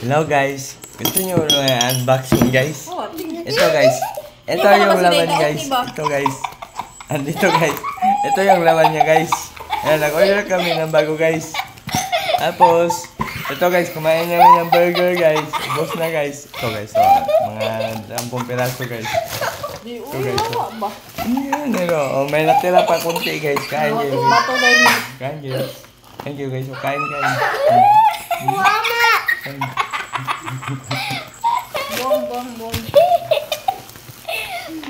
Hello guys. Gusto nyo unboxing guys? Ito guys. Ito yung laman guys. Ito guys. Andito guys. Ito yung laman niya guys. Ayan, nag-order kami ng bago guys. Tapos, ito guys, kumain namin ng burger guys. Ubos na guys. Ito guys, so, mga 10 piraso guys. Ito guys. Ayan, oh, may natira pa kunti guys. Kain guys. Kain guys. Thank you guys. So, kain guys. Mama! Bong.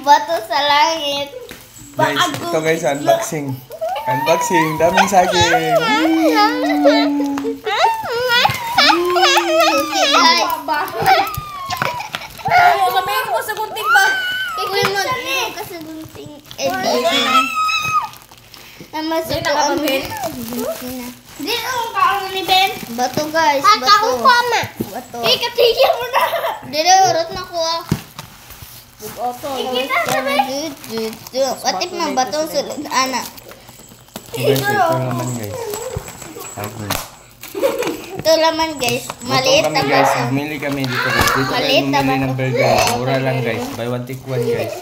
Bato sa langit. Guys, ito guys, unboxing. Unboxing, daming saging. Ay, sabihin mo sa gunting ba? Ikaw mo kasi gunting. Namasok ko ang Hindi ang kaon ni Ben. Bato guys, bato. Bato. Katigyan mo na. Dili, urot na ko. Ikita sa Ben. What if mga batong sulod, anak? Guys, ito naman guys. Saging. Ito laman guys. Maliit Gutom na kami guys. baso. Bumili kami dito guys. Dito kayo Maliit na bumili ng baso. burger. Mura lang guys. Buy one take one guys.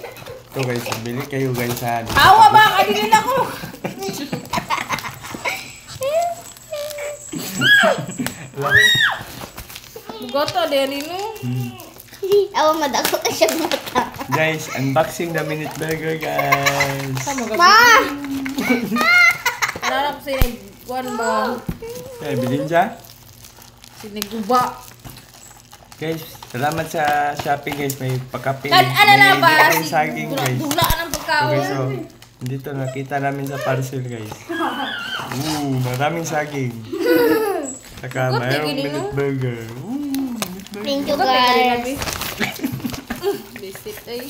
Ito guys, bili kayo guys ha. Awa ba? Kadinin ako. Bugoto, deri no. Awa, madako ka siya mata. Guys, unboxing the minute burger guys. Ma! Kararap siniguan ba? Okay, bilhin siya. Siniguba. Guys, salamat sa shopping guys. May pagkape. Ano na ba? May saging guys. Dula ng Okay, pagkaon. so, dito nakita namin sa parcel guys. Maraming saging. Saka Good, mayroong tigilin, minute no? burger. Thank you Ito, pwede guys. labi. Visit ay.